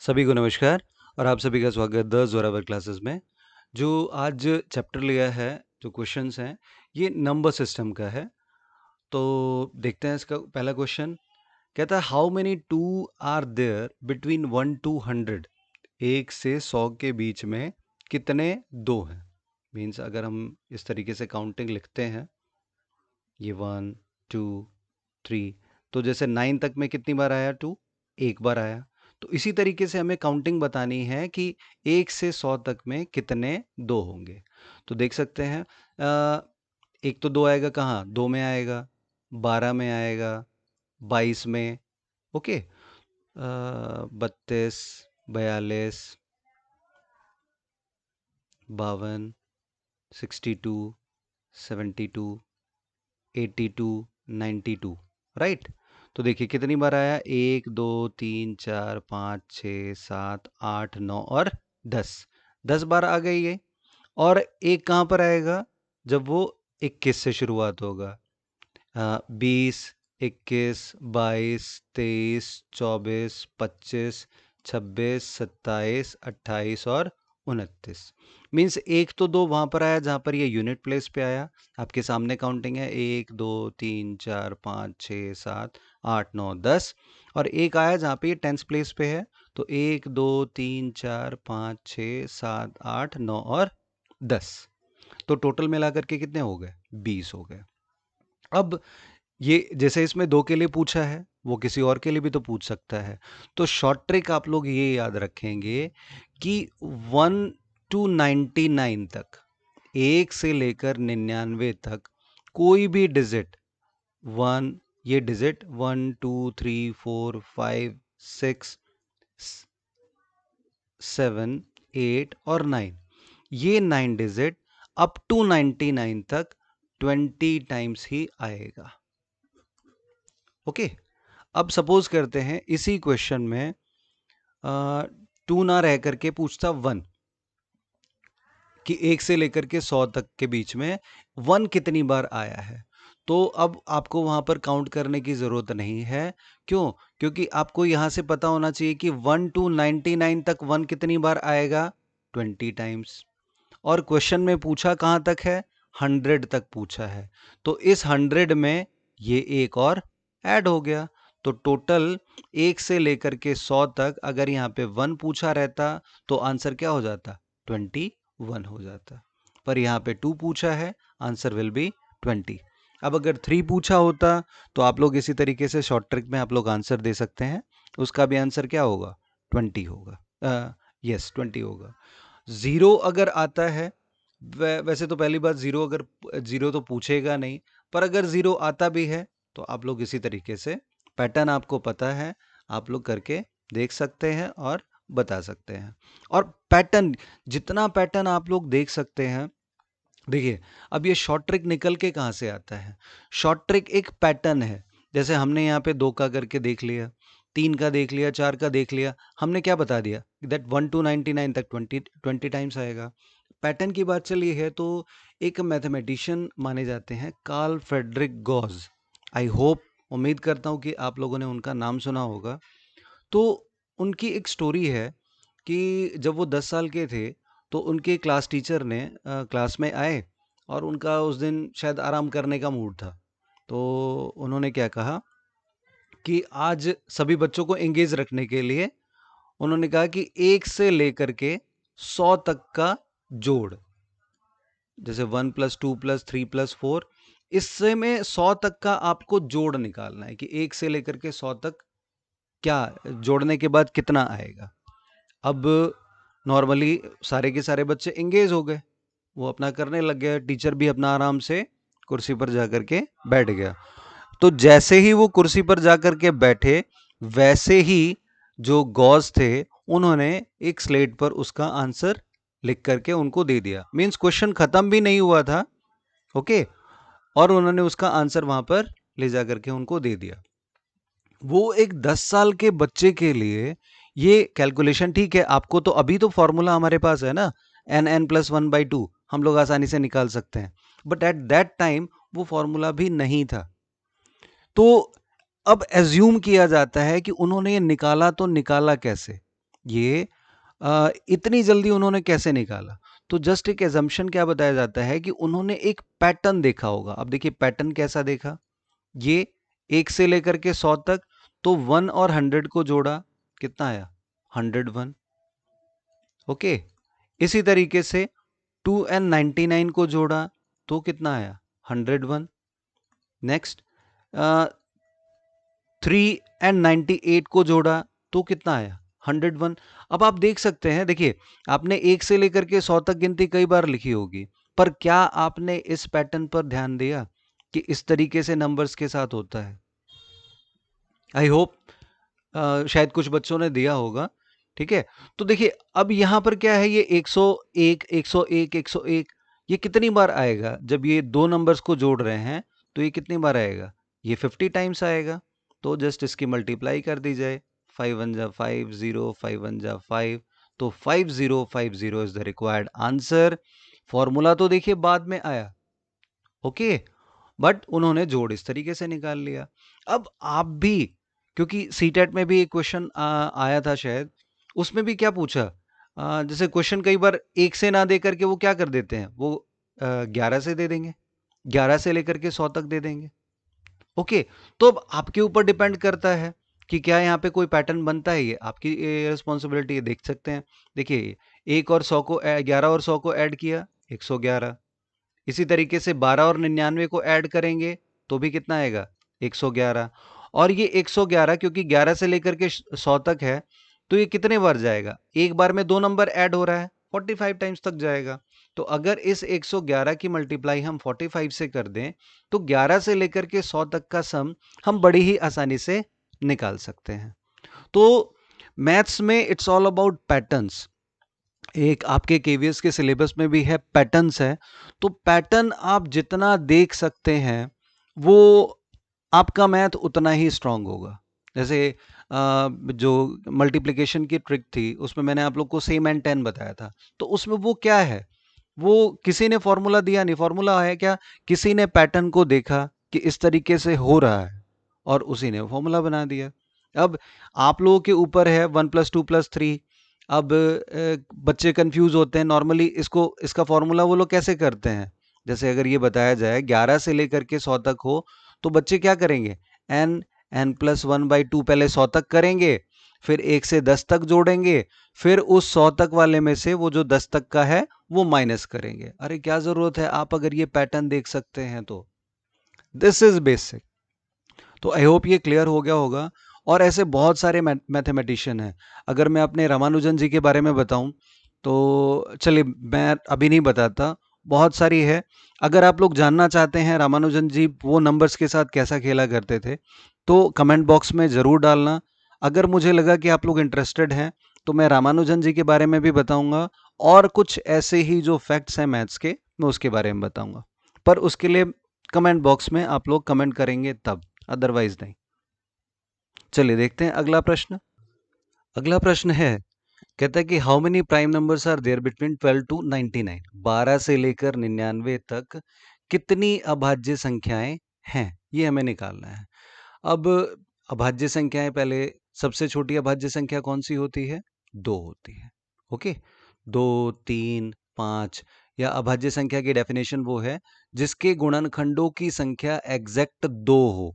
सभी को नमस्कार और आप सभी का स्वागत द जोरावर क्लासेस में। जो आज चैप्टर लिया है, जो क्वेश्चंस हैं, ये नंबर सिस्टम का है। तो देखते हैं इसका पहला क्वेश्चन। कहता है how many two are there between 1 to 100। 1 से 100 के बीच में कितने दो हैं। मीन्स अगर हम इस तरीके से काउंटिंग लिखते हैं, ये 1 2 3, तो जैसे 9 तक में कितनी बार आया 2, एक बार आया। तो इसी तरीके से हमें काउंटिंग बतानी है कि 1 से 100 तक में कितने दो होंगे। तो देख सकते हैं, एक तो दो आएगा कहाँ, 2 में आएगा, 12 में आएगा, 22 में, ओके, 32, 42, 52, 62, 72, 82, 92, राइट। तो देखिए कितनी बार आया, 1 2 3 4 5 6 7 8 9 और 10। 10 बार आ गई ये। और एक कहाँ पर आएगा, जब वो 21 से शुरुआत होगा। 20, 21, 22, 23, 24, 25, 26, 27, 28 और 29। मीन्स एक तो दो वहाँ पर आया जहाँ पर ये यूनिट प्लेस पे आया। आपके सामने काउंटिंग है 1 2 3 4 5 6 7 8 9 10। और एक आया जहाँ पे ये टेंस प्लेस पे है। तो 1 2 3 4 5 6 7 8 9 और 10। तो टोटल मिलाकर के कितने हो गए, 20 हो गए। अब ये जैसे इसमें 2 के लिए पूछा है, वो किसी और के लिए भी तो पूछ सकता है। तो शॉर्ट ट्रिक आप लोग ये याद रखेंगे कि 1 to 99 तक, 1 से लेकर 99 तक कोई भी डिजिट 1, ये डिजिट 1 2 3 4 5 6 7 8 और 9, ये 9 डिजिट अप टू 99 तक 20 टाइम्स ही आएगा। ओके। अब सपोज करते हैं इसी क्वेश्चन में 2 ना रह करके पूछता 1, कि 1 से लेकर के 100 तक के बीच में 1 कितनी बार आया है। तो अब आपको वहां पर काउंट करने की जरूरत नहीं है। क्यों? क्योंकि आपको यहां से पता होना चाहिए कि 1 to 99 तक 1 कितनी बार आएगा, 20 टाइम्स। और क्वेश्चन में पूछा कहां तक है, 100 तक पूछा है। तो इस 100 में ये एक और ऐड हो गया। तो टोटल 1 से लेकर के 100 तक अगर यहाँ पे 1 पूछा रहता तो आंसर क्या हो जाता, 21 हो जाता। पर यहाँ पे 2 पूछा है, आंसर विल बी 20। अब अगर 3 पूछा होता तो आप लोग इसी तरीके से शॉर्ट ट्रिक में आप लोग आंसर दे सकते हैं। उसका भी आंसर क्या होगा, 20 होगा। यस 20 होगा। 0 अगर आता है, वैसे तो पहली बात 0, अगर 0 तो पूछेगा नहीं, पर अगर 0 आता भी है तो आप लोग इसी तरीके से, पैटर्न आपको पता है, आप लोग करके देख सकते हैं और बता सकते हैं। और पैटर्न, जितना पैटर्न आप लोग देख सकते हैं, देखिए अब ये शॉर्ट ट्रिक निकल के कहाँ से आता है। शॉर्ट ट्रिक एक पैटर्न है। जैसे हमने यहाँ पे 2 का करके देख लिया, 3 का देख लिया, 4 का देख लिया, हमने क्या बता दिया दैट 1 to 99 तक 20 टाइम्स आएगा। पैटर्न की बात चली है तो एक मैथमेटिशियन माने जाते हैं Karl Frederick Gauss. I hope, उम्मीद करता हूँ कि आप लोगों ने उनका नाम सुना होगा। तो उनकी एक स्टोरी है कि जब वो 10 साल के थे तो उनके क्लास टीचर ने क्लास में आए और उनका उस दिन शायद आराम करने का मूड था। तो उन्होंने क्या कहा कि आज सभी बच्चों को एंगेज रखने के लिए उन्होंने कहा कि 1 से लेकर के 100 तक का जोड़, जैसे 1 + 2 + 3 + 4, इससे में 100 तक का आपको जोड़ निकालना है कि 1 से लेकर के 100 तक क्या जोड़ने के बाद कितना आएगा। अब नॉर्मली सारे के सारे बच्चे एंगेज हो गए, वो अपना करने लग गए, टीचर भी अपना आराम से कुर्सी पर जाकर के बैठ गया। तो जैसे ही वो कुर्सी पर जाकर के बैठे, वैसे ही जो गॉस थे उन्होंने एक स्लेट पर उसका आंसर लिख करके उनको दे दिया। मीन्स क्वेश्चन खत्म भी नहीं हुआ था, ओके, और उन्होंने उसका आंसर वहां पर ले जाकर के उनको दे दिया। वो एक 10 साल के बच्चे के लिए ये कैलकुलेशन, ठीक है, आपको तो अभी तो फॉर्मूला हमारे पास है ना, n+1/2 हम लोग आसानी से निकाल सकते हैं, बट एट दैट टाइम वो फॉर्मूला भी नहीं था। तो अब एज्यूम किया जाता है कि उन्होंने ये निकाला, तो निकाला कैसे। ये इतनी जल्दी उन्होंने कैसे निकाला? तो जस्ट एक एजम्पशन क्या बताया जाता है कि उन्होंने एक पैटर्न देखा होगा। अब देखिए पैटर्न कैसा देखा, ये 1 से लेकर के 100 तक, तो 1 और 100 को जोड़ा, कितना आया? 101। ओके, इसी तरीके से 2 एंड 99 को जोड़ा तो कितना आया? 101। नेक्स्ट 3 एंड 98 को जोड़ा तो कितना आया? 101। अब आप देख सकते हैं, देखिए आपने 1 से लेकर के 100 तक गिनती कई बार लिखी होगी, पर क्या आपने इस पैटर्न पर ध्यान दिया कि इस तरीके से नंबर्स के साथ होता है? आई होप शायद कुछ बच्चों ने दिया होगा। ठीक है, तो देखिए अब यहां पर क्या है, ये 101 101 101, ये कितनी बार आएगा? जब ये दो नंबर्स को जोड़ रहे हैं तो ये कितनी बार आएगा? ये 50 टाइम्स आएगा। तो जस्ट इसकी मल्टीप्लाई कर दी जाए, 5 1 जा 5 0, 5 1 जा 5, तो 5050 is the required answer. Formula तो देखिए बाद में आया, ओके, बट उन्होंने जोड़ इस तरीके से निकाल लिया। अब आप भी, क्योंकि सीटेट में भी एक क्वेश्चन आया था शायद, उसमें भी क्या पूछा, जैसे क्वेश्चन कई बार एक से ना दे करके वो क्या कर देते हैं, वो 11 से दे देंगे, 11 से लेकर के 100 तक दे देंगे। ओके, तो अब आपके ऊपर डिपेंड करता है कि क्या यहाँ पे कोई पैटर्न बनता है, ये आपकी रिस्पॉन्सिबिलिटी है, देख सकते हैं। देखिए 11 और 100 को ऐड किया, 111। इसी तरीके से 12 और 99 को ऐड करेंगे तो भी कितना आएगा? 111। और ये 111 क्योंकि 11 से लेकर के 100 तक है, तो ये कितने बार जाएगा? एक बार में दो नंबर ऐड हो रहा है, 45 टाइम्स तक जाएगा। तो अगर इस 111 की मल्टीप्लाई हम 45 से कर दें तो 11 से लेकर के 100 तक का सम हम बड़ी ही आसानी से निकाल सकते हैं। तो मैथ्स में इट्स ऑल अबाउट पैटर्न्स। एक आपके केवीएस के सिलेबस में भी है, पैटर्न्स है। तो पैटर्न आप जितना देख सकते हैं वो आपका मैथ उतना ही स्ट्रांग होगा। जैसे जो मल्टीप्लिकेशन की ट्रिक थी उसमें मैंने आप लोग को सेम एंड 10 बताया था, तो उसमें वो क्या है, वो किसी ने फॉर्मूला दिया नहीं, फॉर्मूला है क्या, किसी ने पैटर्न को देखा कि इस तरीके से हो रहा है और उसी ने फॉर्मूला बना दिया। अब आप लोगों के ऊपर है 1+2+3। अब बच्चे कंफ्यूज होते हैं नॉर्मली, इसको इसका फॉर्मूला वो लोग कैसे करते हैं, जैसे अगर ये बताया जाए 11 से लेकर के 100 तक हो तो बच्चे क्या करेंगे, n+1/2 पहले 100 तक करेंगे, फिर 1 से 10 तक जोड़ेंगे, फिर उस 100 तक वाले में से वो जो 10 तक का है वो माइनस करेंगे। अरे क्या जरूरत है, आप अगर ये पैटर्न देख सकते हैं तो दिस इज बेसिक। तो आई होप ये क्लियर हो गया होगा। और ऐसे बहुत सारे मैथमेटिशियन हैं। अगर मैं अपने रामानुजन जी के बारे में बताऊं तो चलिए मैं अभी नहीं बताता, बहुत सारी है। अगर आप लोग जानना चाहते हैं रामानुजन जी वो नंबर्स के साथ कैसा खेला करते थे तो कमेंट बॉक्स में ज़रूर डालना। अगर मुझे लगा कि आप लोग इंटरेस्टेड हैं तो मैं रामानुजन जी के बारे में भी बताऊंगा, और कुछ ऐसे ही जो फैक्ट्स हैं मैथ्स के मैं उसके बारे में बताऊंगा। पर उसके लिए कमेंट बॉक्स में आप लोग कमेंट करेंगे तब, अदरवाइज नहीं। चलिए देखते हैं अगला प्रश्न। अगला प्रश्न है, कहता है कि how many prime numbers are there between 12 to 99, 12 से लेकर 99 तक कितनी अभाज्य संख्याएं हैं, ये हमें निकालना है। अब अभाज्य संख्याएं, पहले सबसे छोटी अभाज्य संख्या कौन सी होती है? दो होती है। ओके, दो, तीन, पांच, या अभाज्य संख्या की डेफिनेशन वो है जिसके गुणनखंडों की संख्या एग्जैक्ट दो हो।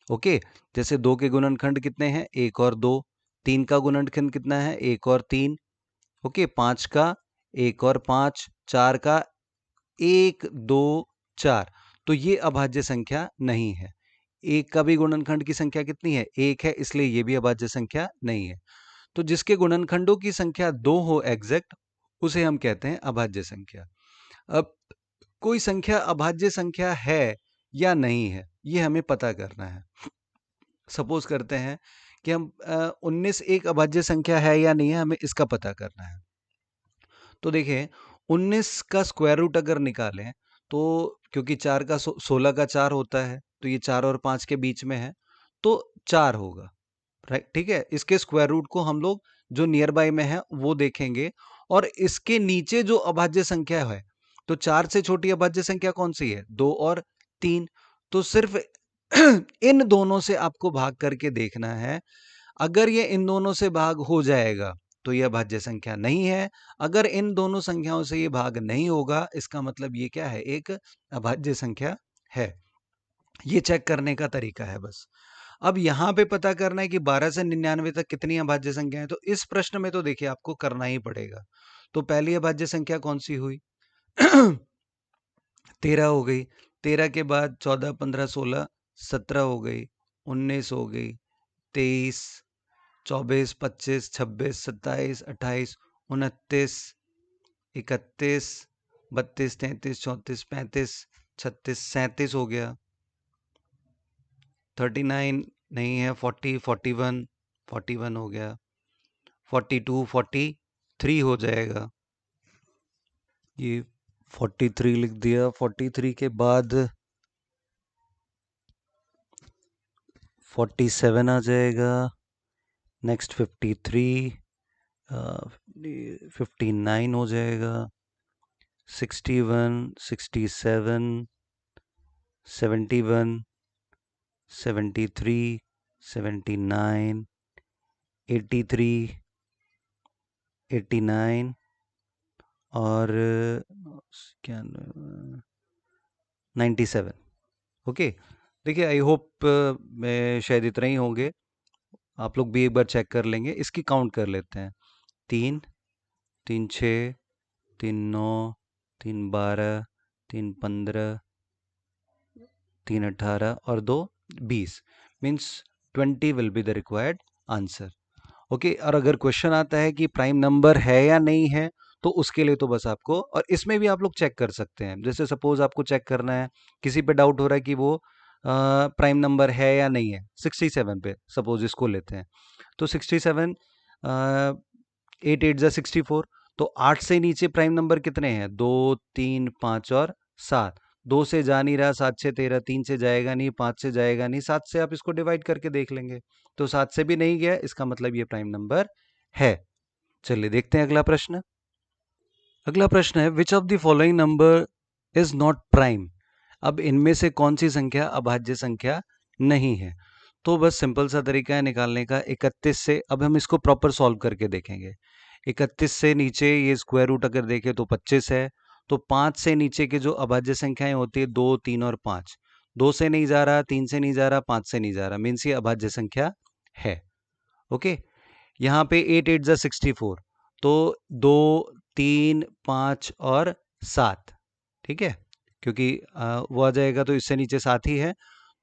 ओके, जैसे दो के गुणनखंड कितने हैं? एक और दो। तीन का गुणनखंड कितना है? एक और तीन। ओके, पांच का एक और पांच। चार का एक दो चार। तो ये अभाज्य संख्या नहीं है। एक का भी गुणनखंड की संख्या कितनी है? एक है, इसलिए ये भी अभाज्य संख्या नहीं है। तो जिसके गुणनखंडों की संख्या दो हो एग्जैक्ट, उसे हम कहते हैं अभाज्य संख्या। अब कोई संख्या अभाज्य संख्या है या नहीं है ये हमें पता करना है। सपोज करते हैं कि हम 19 एक अभाज्य संख्या है या नहीं है, हमें इसका पता करना है। तो देखिए 19 का स्क्वायर रूट अगर निकालें तो, क्योंकि 4 का 16 का 4 होता है, तो ये 4 और 5 के बीच में है तो 4 होगा। राइट, ठीक है, इसके स्क्वायर रूट को हम लोग जो नियर बाय में है वो देखेंगे। और इसके नीचे जो अभाज्य संख्या है, तो 4 से छोटी अभाज्य संख्या कौन सी है? 2 और 3। तो सिर्फ इन दोनों से आपको भाग करके देखना है। अगर ये इन दोनों से भाग हो जाएगा तो यह अभाज्य संख्या नहीं है। अगर इन दोनों संख्याओं से ये भाग नहीं होगा, इसका मतलब ये क्या है, एक अभाज्य संख्या है। ये चेक करने का तरीका है बस। अब यहां पे पता करना है कि 12 से 99 तक कितनी अभाज्य संख्या है, तो इस प्रश्न में तो देखिए आपको करना ही पड़ेगा। तो पहली अभाज्य संख्या कौन सी हुई? 13 हो गई। 13 के बाद 14, 15, 16, 17 हो गई, 19 हो गई, 23, 24, 25, 26, 27, 28, 29, 31, 32, 33, 34, 35, 36, 37 हो गया। 39 नहीं है, 40, 41, 41 हो गया। 42, 43 हो जाएगा। ये 43 लिख दिया। 43 के बाद 47 आ जाएगा। नेक्स्ट 53, 59 हो जाएगा। 61, 67, 71, 73, 79, 83, 89 और क्या 97। ओके, देखिए आई होप मैं शायद इतना ही होंगे। आप लोग भी एक बार चेक कर लेंगे। इसकी काउंट कर लेते हैं। 3, 3, 6, 3, 9, 3, 12, 3, 15, 3, 18 और 2, 20। Means 20 will be the required answer. Okay, और अगर क्वेश्चन आता है कि प्राइम नंबर है या नहीं है, तो उसके लिए तो बस आपको, और इसमें भी आप लोग चेक कर सकते हैं। जैसे सपोज आपको चेक करना है, किसी पे डाउट हो रहा है कि वो प्राइम नंबर है या नहीं है, 67 पे सपोज इसको लेते हैं। तो 67, 8 8 जा 64। तो 8 से नीचे प्राइम नंबर कितने हैं? 2, 3, 5 और 7। 2 से जा नहीं रहा, 7 से 13, 3 से जाएगा नहीं, 5 से जाएगा नहीं, 7 से आप इसको डिवाइड करके देख लेंगे। तो 7 से भी नहीं गया, इसका मतलब ये प्राइम नंबर है। चलिए देखते हैं अगला प्रश्न। अगला प्रश्न है, which of the following number is not prime? अब इनमें से कौन सी संख्या अभाज्य संख्या नहीं है? तो बस सिंपल सा तरीका है निकालने का। 31 से, अब हम इसको प्रॉपर सॉल्व करके देखेंगे। 31 से नीचे ये स्क्वायर रूट अगर देखें तो 25 है। तो 5 से नीचे के जो अभाज्य संख्याएं होती है 2, 3 और 5, 2 से नहीं जा रहा, 3 से नहीं जा रहा, 5 से नहीं जा रहा, मीन्स ये अभाज्य संख्या है। ओके, यहाँ पे 8 8 जा 64। तो 2, 3, 5 और 7, ठीक है, क्योंकि वो आ जाएगा तो इससे नीचे 7 ही है।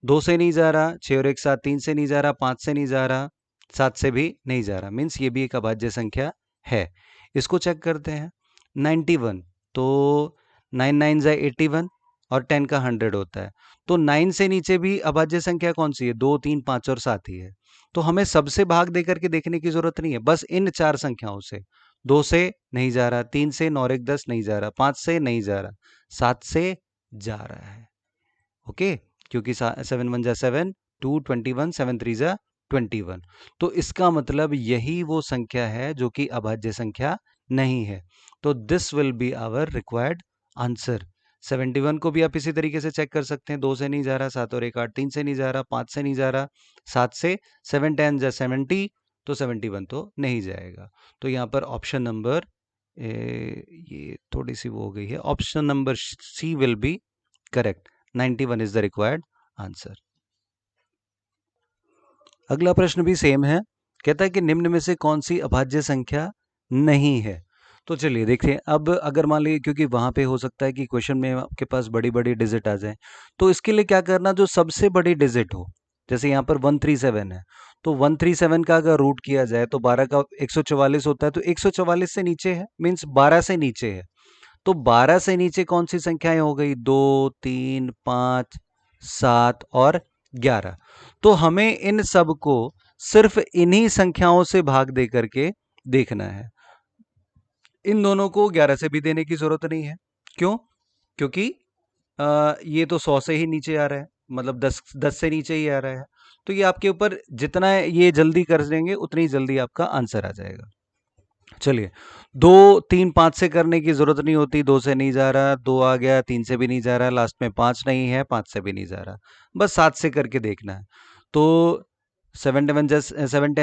2 से नहीं जा रहा, 6 और 1 7, 3 से नहीं जा रहा, 5 से नहीं जा रहा, 7 से भी नहीं जा रहा, मीन्स ये भी एक अभाज्य संख्या है। इसको चेक करते हैं। 91, तो 9 9 जा 81 और 10 का 100 होता है। तो 9 से नीचे भी अभाज्य संख्या कौन सी है? 2, 3, 5 और 7 ही है। तो हमें सबसे भाग देकर के देखने की जरूरत नहीं है, बस इन 4 संख्याओं से। 2 से नहीं जा रहा, 3 से 9 1 10 नहीं जा रहा, 5 से नहीं जा रहा, 7 से जा रहा है। ओके, क्योंकि 7 1 जा 7, 2 21, 7 3 जा 21। तो इसका मतलब यही वो संख्या है जो कि अभाज्य संख्या नहीं है। तो this will be our required answer. 71 को भी आप इसी तरीके से चेक कर सकते हैं। 2 से नहीं जा रहा, 7 और 1 8, 3 से नहीं जा रहा, 5 से नहीं जा रहा, 7 से, 7 10 जा 70, तो 71 तो नहीं जाएगा। तो यहाँ पर ऑप्शन नंबर, ये थोड़ी सी वो हो गई है, option number C will be correct. 91 is the required answer. अगला प्रश्न भी सेम है। कहता है कि निम्न में से कौन सी अभाज्य संख्या नहीं है? तो चलिए देखिए। अब अगर मान लीजिए, क्योंकि वहां पे हो सकता है कि क्वेश्चन में आपके पास बड़ी बड़ी डिजिट आ जाए, तो इसके लिए क्या करना, जो सबसे बड़ी डिजिट हो, जैसे यहाँ पर 137 है, तो 137 का अगर रूट किया जाए तो 12 का 144 होता है, तो 144 से नीचे है, मीन्स 12 से नीचे है। तो 12 से नीचे कौन सी संख्याएं हो गई? 2, 3, 5, 7 और 11। तो हमें इन सब को सिर्फ इन्हीं संख्याओं से भाग दे करके देखना है। इन दोनों को 11 से भी देने की जरूरत नहीं है। क्यों? क्योंकि ये तो 100 से ही नीचे आ रहा है, मतलब 10 से नीचे ही आ रहा है। तो ये आपके ऊपर, जितना ये जल्दी कर देंगे उतनी जल्दी आपका आंसर आ जाएगा। चलिए, 2, 3, 5 से करने की जरूरत नहीं होती। 2 से नहीं जा रहा, 2 आ गया, 3 से भी नहीं जा रहा, लास्ट में 5 नहीं है, 5 से भी नहीं जा रहा, बस 7 से करके देखना है। तो 7 10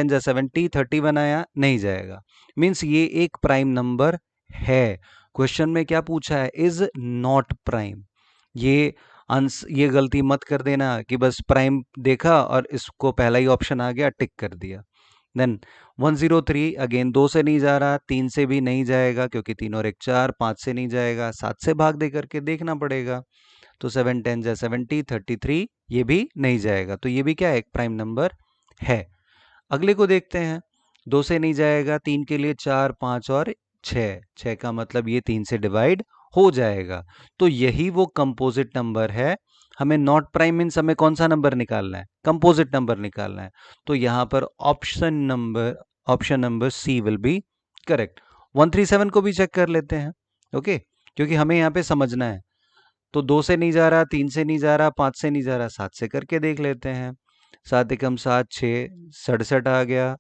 जा 70, 31 आया, नहीं जाएगा। मीन्स ये एक प्राइम नंबर है। क्वेश्चन में क्या पूछा है, इज नॉट प्राइम। ये गलती मत कर देना कि बस प्राइम देखा और इसको पहला ही ऑप्शन आ गया, टिक कर दिया। देन 103 अगेन 2 से नहीं जा रहा, 3 से भी नहीं जाएगा क्योंकि 3 और 1 4, 5 से नहीं जाएगा, 7 से भाग दे करके देखना पड़ेगा। तो 7 10 जा 70, 33 ये भी नहीं जाएगा। तो ये भी क्या है, एक प्राइम नंबर है। अगले को देखते हैं। 2 से नहीं जाएगा, 3 के लिए 4 5 और 6, 6 का मतलब ये 3 से डिवाइड हो जाएगा। तो यही वो कंपोजिट नंबर है। हमें नॉट प्राइम मीन्स हमें कौन सा नंबर निकालना है, कंपोजिट नंबर निकालना है। तो यहां पर option number C will be correct. 137 को भी चेक कर लेते हैं। ओके, क्योंकि हमें यहाँ पे समझना है। तो 2 से नहीं जा रहा, 3 से नहीं जा रहा, 5 से नहीं जा रहा, 7 से करके देख लेते हैं। 7 एकम 7 6, 67 आ गया,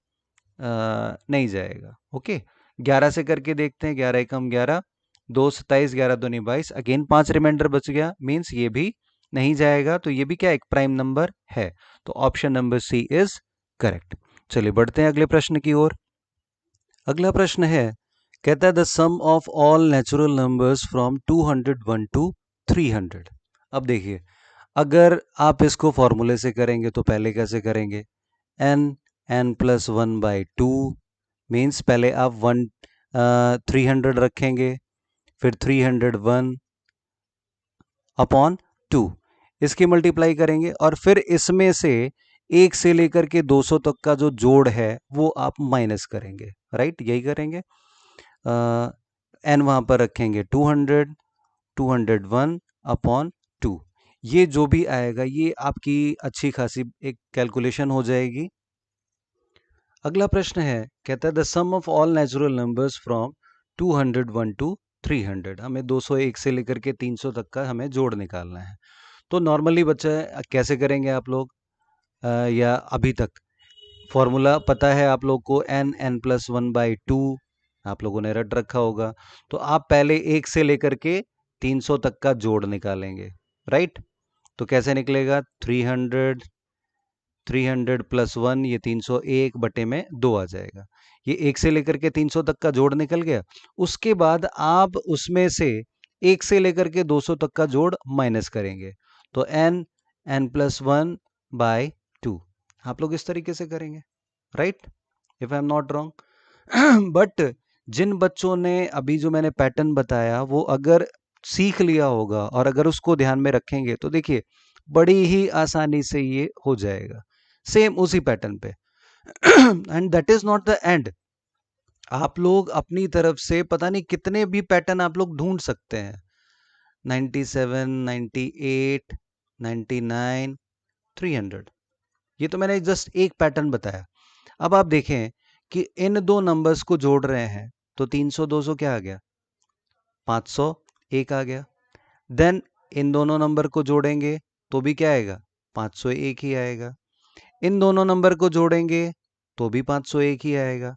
नहीं जाएगा। ओके, 11 से करके देखते हैं। 11 एकम 11, 2 27, 11 दूनी 22, अगेन 5 रिमाइंडर बच गया, मीन्स ये भी नहीं जाएगा। तो ये भी क्या एक प्राइम नंबर है। तो option number C is correct. चलिए बढ़ते हैं अगले प्रश्न की ओर। अगला प्रश्न है, कहता है the sum of all natural numbers from 201 to 300। अब देखिए, अगर आप इसको फॉर्मूले से करेंगे तो पहले कैसे करेंगे, n प्लस 1/2 मीन्स पहले आप 300 रखेंगे, फिर 301 अपॉन 2, इसकी मल्टीप्लाई करेंगे और फिर इसमें से 1 से लेकर के 200 तक का जो जोड़ है वो आप माइनस करेंगे। राइट, यही करेंगे। एन वहां पर रखेंगे 200, 201 अपॉन 2। ये जो भी आएगा ये आपकी अच्छी खासी एक कैलकुलेशन हो जाएगी। अगला प्रश्न है, कहता है the sum of all natural numbers from 201 to 300। हमें 201 से लेकर के 300 तक का हमें जोड़ निकालना है। तो नॉर्मली बच्चा कैसे करेंगे आप लोग, या अभी तक फॉर्मूला पता है आप लोग को, n प्लस 1/2 आप लोगों ने रट रखा होगा। तो आप पहले 1 से लेकर के 300 तक का जोड़ निकालेंगे। राइट, तो कैसे निकलेगा, 300 प्लस 1, ये 301 बटे में 2 आ जाएगा। ये 1 से लेकर के 300 तक का जोड़ निकल गया। उसके बाद आप उसमें से 1 से लेकर के 200 तक का जोड़ माइनस करेंगे। तो n प्लस 1/2 आप लोग इस तरीके से करेंगे। Right, if I am not wrong. But जिन बच्चों ने अभी जो मैंने पैटर्न बताया वो अगर सीख लिया होगा और अगर उसको ध्यान में रखेंगे तो देखिए बड़ी ही आसानी से ये हो जाएगा, सेम उसी पैटर्न पे। And that is not the end. आप लोग अपनी तरफ से पता नहीं कितने भी पैटर्न आप लोग ढूंढ सकते हैं, 97, 98, 99, 300। ये तो मैंने जस्ट एक पैटर्न बताया। अब आप देखें कि इन दो नंबर्स को जोड़ रहे हैं तो 300 200 क्या आ गया, 500 1 आ गया। देन इन दोनों नंबर को जोड़ेंगे तो भी क्या आएगा, 501 ही आएगा। इन दोनों नंबर को जोड़ेंगे तो भी 501 ही आएगा।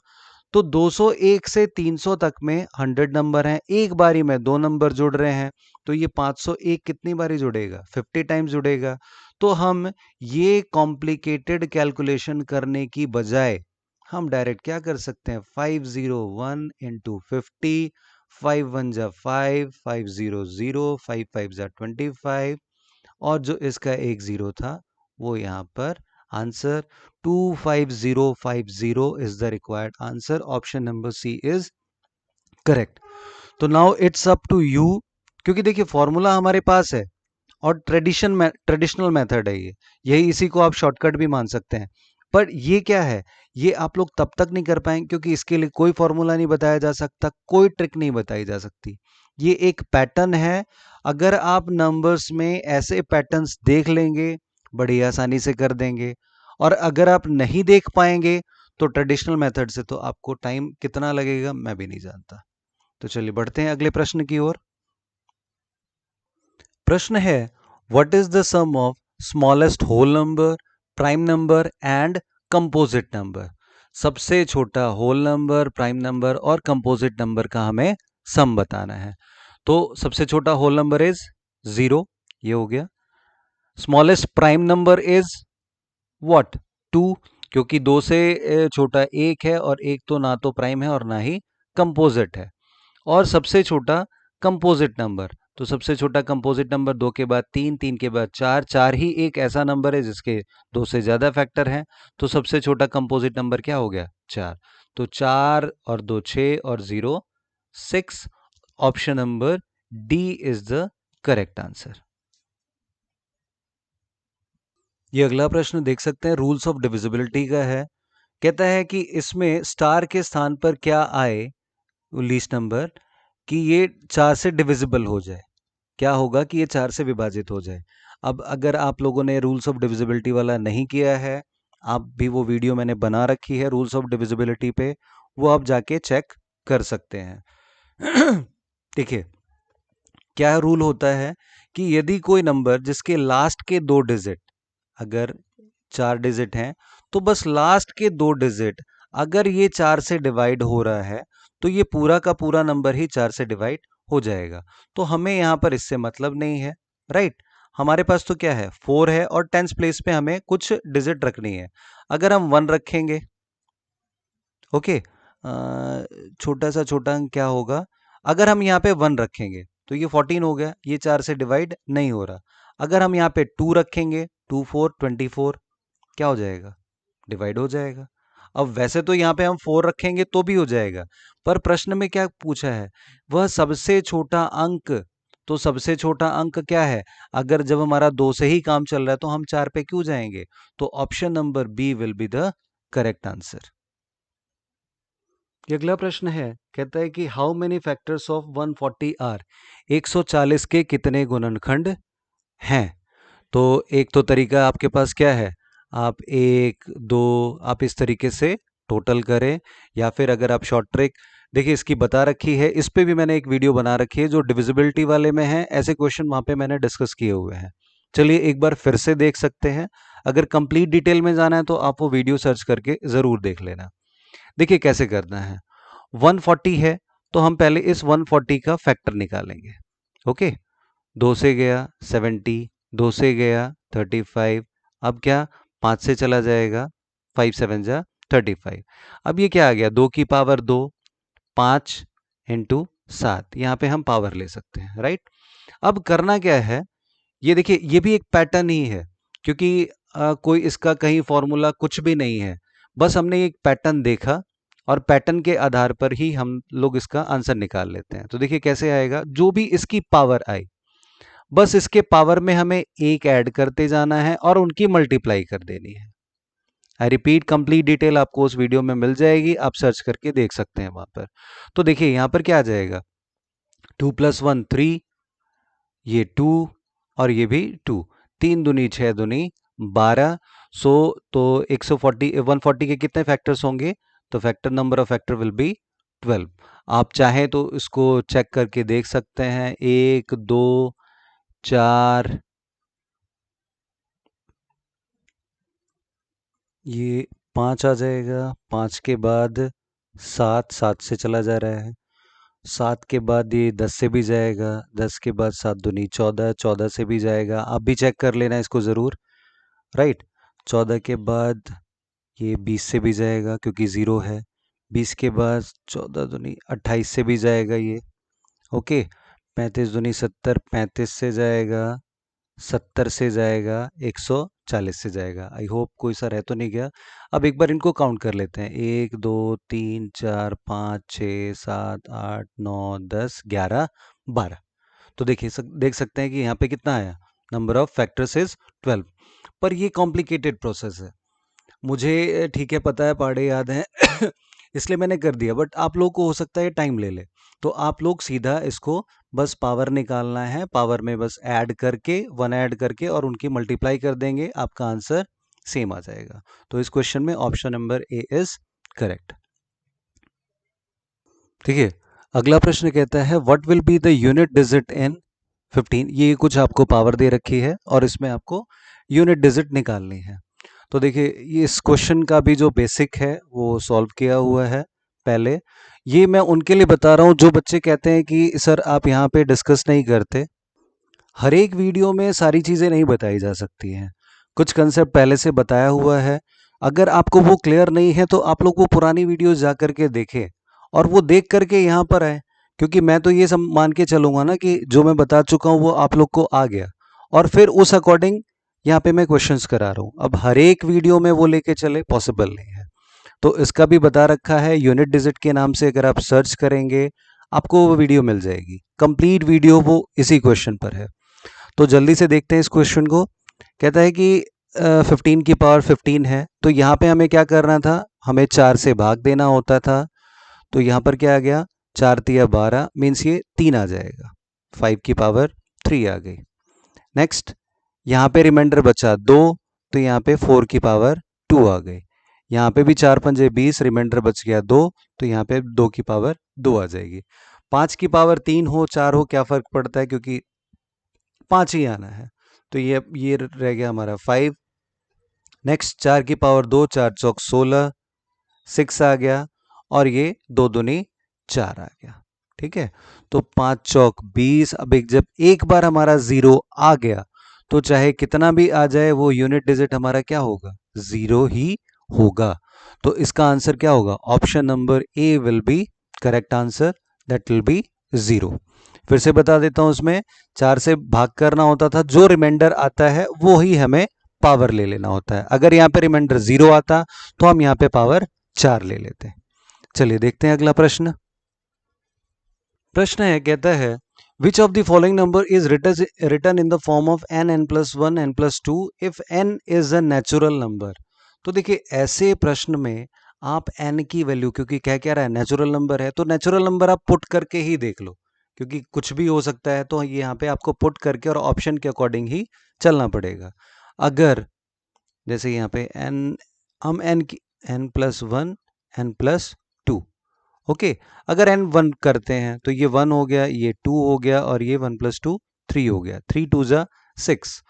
तो 201 से 300 तक में 100 नंबर हैं, एक बारी में दो नंबर जुड़ रहे हैं, तो ये 501 कितनी बारी जुड़ेगा, 50 टाइम्स जुड़ेगा। तो हम ये कॉम्प्लिकेटेड कैलकुलेशन करने की बजाय हम डायरेक्ट क्या कर सकते हैं, 501 इंटू 50, 5 1 जा 5, 5 0 0, 5 5 जा 25, और जो इसका एक जीरो था वो यहाँ पर answer 25050 is the required answer. Option number C is correct. तो now it's up to you, क्योंकि देखिए फॉर्मूला हमारे पास है और ट्रेडिशनल मेथड है ये, यही इसी को आप शॉर्टकट भी मान सकते हैं। पर ये क्या है, ये आप लोग तब तक नहीं कर पाएंगे क्योंकि इसके लिए कोई फॉर्मूला नहीं बताया जा सकता, कोई ट्रिक नहीं बताई जा सकती। ये एक पैटर्न है। अगर आप नंबर्स में ऐसे पैटर्न्स देख लेंगे बड़ी आसानी से कर देंगे, और अगर आप नहीं देख पाएंगे तो ट्रेडिशनल मेथड से तो आपको टाइम कितना लगेगा मैं भी नहीं जानता। तो चलिए बढ़ते हैं अगले प्रश्न की ओर। प्रश्न है, what is the sum of smallest whole number, prime number and composite number. सबसे छोटा होल नंबर, प्राइम नंबर और कंपोजिट नंबर का हमें सम बताना है। तो सबसे छोटा होल नंबर इज 0, ये हो गया। Smallest prime number is what, 2, क्योंकि 2 से छोटा 1 है और 1 तो ना तो प्राइम है और ना ही कंपोजिट है। और सबसे छोटा कंपोजिट नंबर, तो सबसे छोटा कंपोजिट नंबर 2 के बाद 3, 3 के बाद 4, 4 ही एक ऐसा नंबर है जिसके 2 से ज़्यादा फैक्टर हैं। तो सबसे छोटा कंपोजिट नंबर क्या हो गया? 4। तो 4 और 2 6 और 0 6। Option number D is the correct answer. ये अगला प्रश्न देख सकते हैं, रूल्स ऑफ डिविजिबिलिटी का है। कहता है कि इसमें स्टार के स्थान पर क्या आए, लीस्ट नंबर, कि ये 4 से डिविजिबल हो जाए। क्या होगा कि ये 4 से विभाजित हो जाए। अब अगर आप लोगों ने रूल्स ऑफ डिविजिबिलिटी वाला नहीं किया है, आप भी वो वीडियो मैंने बना रखी है रूल्स ऑफ डिविजिबिलिटी पे, वो आप जाके चेक कर सकते हैं। देखिए क्या रूल होता है कि यदि कोई नंबर जिसके लास्ट के 2 डिजिट, अगर 4 डिजिट हैं तो बस लास्ट के 2 डिजिट अगर ये 4 से डिवाइड हो रहा है तो ये पूरा का पूरा नंबर ही 4 से डिवाइड हो जाएगा। तो हमें यहाँ पर इससे मतलब नहीं है, राइट। हमारे पास तो क्या है, 4 है और 10th प्लेस पे हमें कुछ डिजिट रखनी है। अगर हम 1 रखेंगे, ओके, छोटा सा छोटा अंक क्या होगा, अगर हम यहाँ पे 1 रखेंगे तो ये 14 हो गया, ये 4 से डिवाइड नहीं हो रहा। अगर हम यहाँ पे 2 रखेंगे, 2 4 24, क्या हो जाएगा, डिवाइड हो जाएगा। अब वैसे तो यहाँ पे हम 4 रखेंगे तो भी हो जाएगा, पर प्रश्न में क्या पूछा है, वह सबसे छोटा अंक। तो सबसे छोटा अंक क्या है, अगर जब हमारा 2 से ही काम चल रहा है तो हम 4 पे क्यों जाएंगे। तो option number B will be the correct answer. ये अगला प्रश्न है, कहता है कि how many factors of 140 are, 140 के कितने गुणनखंड हैं। तो एक तो तरीका आपके पास क्या है, आप 1 2 आप इस तरीके से टोटल करें, या फिर अगर आप शॉर्ट ट्रिक, देखिए इसकी बता रखी है, इस पे भी मैंने एक वीडियो बना रखी है जो डिविजिबिलिटी वाले में है, ऐसे क्वेश्चन वहां पे मैंने डिस्कस किए हुए हैं। चलिए एक बार फिर से देख सकते हैं, अगर कंप्लीट डिटेल में जाना है तो आप वो वीडियो सर्च करके ज़रूर देख लेना। देखिए कैसे करना है, 140 है तो हम पहले इस 140 का फैक्टर निकालेंगे। ओके, 2 से गया 70, 2 से गया 35, अब क्या 5 से चला जाएगा, 5 7 जा 35। अब ये क्या आ गया, 2 की पावर 2, 5 इंटू 7, यहाँ पे हम पावर ले सकते हैं, राइट। अब करना क्या है, ये देखिए ये भी एक पैटर्न ही है, क्योंकि कोई इसका कहीं फॉर्मूला कुछ भी नहीं है, बस हमने एक पैटर्न देखा और पैटर्न के आधार पर ही हम लोग इसका आंसर निकाल लेते हैं। तो देखिए कैसे आएगा, जो भी इसकी पावर आई बस इसके पावर में हमें एक ऐड करते जाना है और उनकी मल्टीप्लाई कर देनी है। आई रिपीट, कंप्लीट डिटेल आपको उस वीडियो में मिल जाएगी, आप सर्च करके देख सकते हैं वहां पर। तो देखिए यहाँ पर क्या आ जाएगा, 2 + 1 3, ये 2 और ये भी 2, 3 दूनी 6 दूनी 12। सो तो 140 140 के कितने फैक्टर्स होंगे, तो factor number of factor will be 12। आप चाहें तो इसको चेक करके देख सकते हैं, 1 2 4, ये 5 आ जाएगा, 5 के बाद 7, 7 से चला जा रहा है, 7 के बाद ये 10 से भी जाएगा, 10 के बाद 7 दूनी 14, 14 से भी जाएगा, आप भी चेक कर लेना इसको ज़रूर, राइट। 14 के बाद ये 20 से भी जाएगा क्योंकि ज़ीरो है, 20 के बाद 14 दूनी 28 से भी जाएगा ये, ओके। 35 दूनी 70, 35 से जाएगा, 70 से जाएगा, 140 से जाएगा। आई होप कोई सा रह तो नहीं गया। अब एक बार इनको काउंट कर लेते हैं, 1 2 3 4 5 6 7 8 9 10 11 12। तो देखिए देख सकते हैं कि यहाँ पे कितना आया, नंबर ऑफ फैक्टर्स इज 12। पर ये कॉम्प्लिकेटेड प्रोसेस है, मुझे ठीक है पता है, पहाड़े याद हैं इसलिए मैंने कर दिया, बट आप लोग को हो सकता है टाइम ले ले। तो आप लोग सीधा इसको बस पावर निकालना है, पावर में बस ऐड करके 1 ऐड करके और उनकी मल्टीप्लाई कर देंगे, आपका आंसर सेम आ जाएगा। तो इस क्वेश्चन में option number A is correct. ठीक है, अगला प्रश्न कहता है what will be the unit digit in 15। ये कुछ आपको पावर दे रखी है और इसमें आपको यूनिट डिजिट निकालनी है। तो देखिए ये इस क्वेश्चन का भी जो बेसिक है वो सॉल्व किया हुआ है पहले। ये मैं उनके लिए बता रहा हूँ जो बच्चे कहते हैं कि सर आप यहाँ पे डिस्कस नहीं करते। हर एक वीडियो में सारी चीज़ें नहीं बताई जा सकती हैं, कुछ कंसेप्ट पहले से बताया हुआ है, अगर आपको वो क्लियर नहीं है तो आप लोग वो पुरानी वीडियोस जा करके देखें और वो देख करके यहाँ पर आए, क्योंकि मैं तो ये सब मान के चलूंगा ना कि जो मैं बता चुका हूँ वो आप लोग को आ गया, और फिर उस अकॉर्डिंग यहाँ पे मैं क्वेश्चंस करा रहा हूँ। अब हर एक वीडियो में वो लेके चले पॉसिबल नहीं है, तो इसका भी बता रखा है यूनिट डिजिट के नाम से, अगर आप सर्च करेंगे आपको वो वीडियो मिल जाएगी, कंप्लीट वीडियो वो इसी क्वेश्चन पर है। तो जल्दी से देखते हैं इस क्वेश्चन को। कहता है कि 15 की पावर 15 है, तो यहाँ पे हमें क्या करना था, हमें 4 से भाग देना होता था। तो यहाँ पर क्या आ गया, 4 तिया 12 मीन्स ये 3 आ जाएगा, 5 की पावर 3 आ गई। नेक्स्ट यहाँ पे रिमाइंडर बचा 2, तो यहाँ पे 4 की पावर 2 आ गई। यहाँ पे भी 4 पंजे 20, रिमाइंडर बच गया 2, तो यहाँ पे 2 की पावर 2 आ जाएगी। 5 की पावर 3 हो 4 हो क्या फर्क पड़ता है, क्योंकि 5 ही आना है, तो ये रह गया हमारा 5। नेक्स्ट 4 की पावर 2, 4 चौक 16, 6 आ गया, और ये 2 दूनी 4 आ गया। ठीक है, तो 5 चौक 20। अब जब एक बार हमारा 0 आ गया तो चाहे कितना भी आ जाए वो यूनिट डिजिट हमारा क्या होगा, 0 ही होगा। तो इसका आंसर क्या होगा, option number A will be correct answer, that will be 0। फिर से बता देता हूं, उसमें 4 से भाग करना होता था, जो रिमाइंडर आता है वो ही हमें पावर ले लेना होता है। अगर यहाँ पे रिमाइंडर 0 आता तो हम यहाँ पे पावर 4 ले लेते हैं। चलिए देखते हैं अगला प्रश्न। प्रश्न है, कहता है which of the following number is written in the form of n+1 n+2 if n is a natural number. तो देखिए ऐसे प्रश्न में आप n की वैल्यू, क्योंकि क्या रहा है नेचुरल नंबर है, तो नेचुरल नंबर आप पुट करके ही देख लो, क्योंकि कुछ भी हो सकता है, तो यहाँ पे आपको पुट करके और ऑप्शन के अकॉर्डिंग ही चलना पड़ेगा। अगर जैसे यहाँ पे n, हम n की n+1 n+2, ओके, अगर n 1 करते हैं तो ये 1 हो गया, ये 2 हो गया, और ये 1+2 3 हो गया, 3 2 जा 6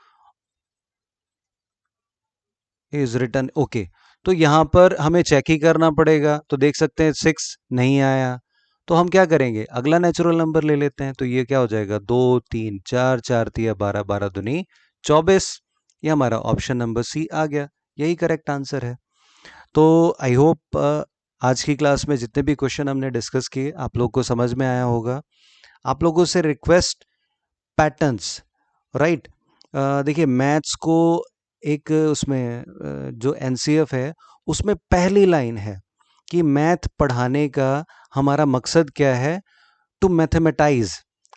इज रिटर्न। ओके, तो यहाँ पर हमें चेक ही करना पड़ेगा, तो देख सकते हैं 6 नहीं आया, तो हम क्या करेंगे, अगला नेचुरल नंबर ले लेते हैं। तो ये क्या हो जाएगा, 2 3 4, 4 तिया 12, 12 दूनी 24। ये हमारा ऑप्शन नंबर सी आ गया, यही करेक्ट आंसर है। तो आई होप आज की क्लास में जितने भी क्वेश्चन हमने डिस्कस किए आप लोग को समझ में आया होगा। आप लोगों से रिक्वेस्ट, पैटर्न्स, राइट, देखिए मैथ्स को एक उसमें जो एनसीएफ है उसमें पहली लाइन है कि मैथ पढ़ाने का हमारा मकसद क्या है, टू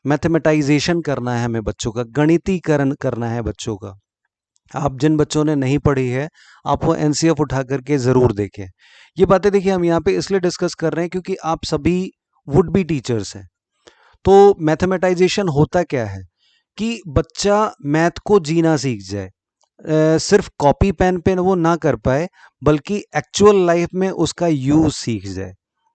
मैथमेटाइजेशन करना है हमें, बच्चों का गणितीकरण करना है बच्चों का। आप जिन बच्चों ने नहीं पढ़ी है आप वो एनसीएफ उठा करके ज़रूर देखें। ये बातें देखिए हम यहाँ पे इसलिए डिस्कस कर रहे हैं क्योंकि आप सभी वुड बी टीचर्स हैं। तो मैथमेटाइजेशन होता क्या है कि बच्चा मैथ को जीना सीख जाए, सिर्फ कॉपी पेन पे वो ना कर पाए बल्कि एक्चुअल लाइफ में उसका यूज सीख जाए।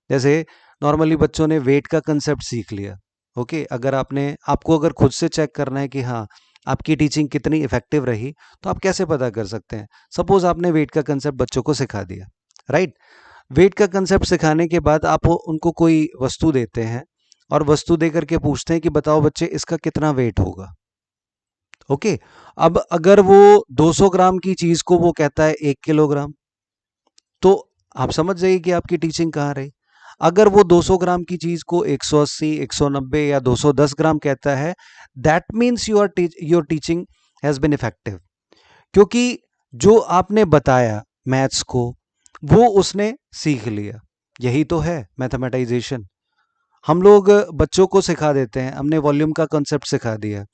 जैसे नॉर्मली बच्चों ने वेट का कंसेप्ट सीख लिया, ओके, अगर आपको अगर खुद से चेक करना है कि हाँ आपकी टीचिंग कितनी इफेक्टिव रही, तो आप कैसे पता कर सकते हैं, सपोज आपने वेट का कंसेप्ट बच्चों को सिखा दिया, राइट। वेट का कंसेप्ट सिखाने के बाद आप उनको कोई वस्तु देते हैं और वस्तु दे करके पूछते हैं कि बताओ बच्चे इसका कितना वेट होगा, ओके। अब अगर वो 200 ग्राम की चीज को वो कहता है 1 किलोग्राम, तो आप समझ जाइए कि आपकी टीचिंग कहाँ रही। अगर वो 200 ग्राम की चीज को 180, 190 या 210 ग्राम कहता है, that means your teaching has been effective, क्योंकि जो आपने बताया मैथ्स को वो उसने सीख लिया। यही तो है मैथमेटाइजेशन। हम लोग बच्चों को सिखा देते हैं, हमने वॉल्यूम का कॉन्सेप्ट सिखा दिया।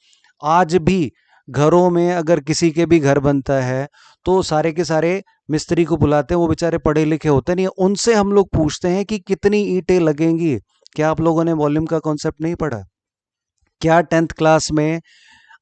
आज भी घरों में अगर किसी के भी घर बनता है तो सारे के सारे मिस्त्री को बुलाते हैं, वो बेचारे पढ़े लिखे होते नहीं, उनसे हम लोग पूछते हैं कि कितनी ईंटें लगेंगी। क्या आप लोगों ने वॉल्यूम का कॉन्सेप्ट नहीं पढ़ा? क्या 10th क्लास में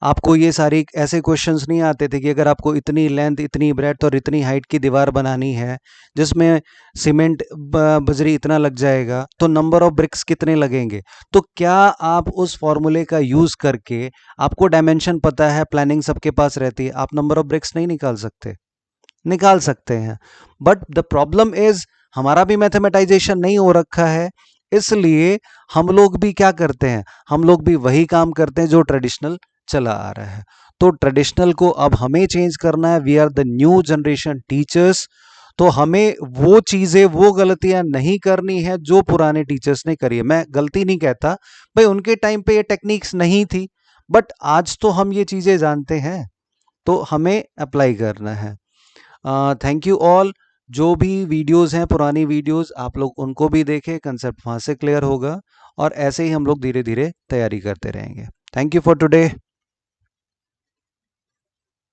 आपको ये सारी ऐसे क्वेश्चंस नहीं आते थे कि अगर आपको इतनी लेंथ, इतनी ब्रेड्थ और इतनी हाइट की दीवार बनानी है जिसमें सीमेंट बजरी इतना लग जाएगा तो नंबर ऑफ ब्रिक्स कितने लगेंगे? तो क्या आप उस फॉर्मूले का यूज करके, आपको डायमेंशन पता है, प्लानिंग सबके पास रहती है, आप नंबर ऑफ ब्रिक्स नहीं निकाल सकते? निकाल सकते हैं, बट द प्रॉब्लम इज हमारा भी मैथमेटाइजेशन नहीं हो रखा है, इसलिए हम लोग भी क्या करते हैं, हम लोग भी वही काम करते हैं जो ट्रेडिशनल चला आ रहा है। तो ट्रेडिशनल को अब हमें चेंज करना है, we are the new generation teachers. तो हमें वो चीजें, वो गलतियां नहीं करनी है जो पुराने टीचर्स ने करी है। मैं गलती नहीं कहता भाई, उनके टाइम पे ये टेक्निक्स नहीं थी, बट आज तो हम ये चीजें जानते हैं, तो हमें अप्लाई करना है। Thank you all. जो भी वीडियोस हैं, पुरानी वीडियोस, आप लोग उनको भी देखें, कंसेप्ट वहां से क्लियर होगा, और ऐसे ही हम लोग धीरे धीरे तैयारी करते रहेंगे। Thank you for today.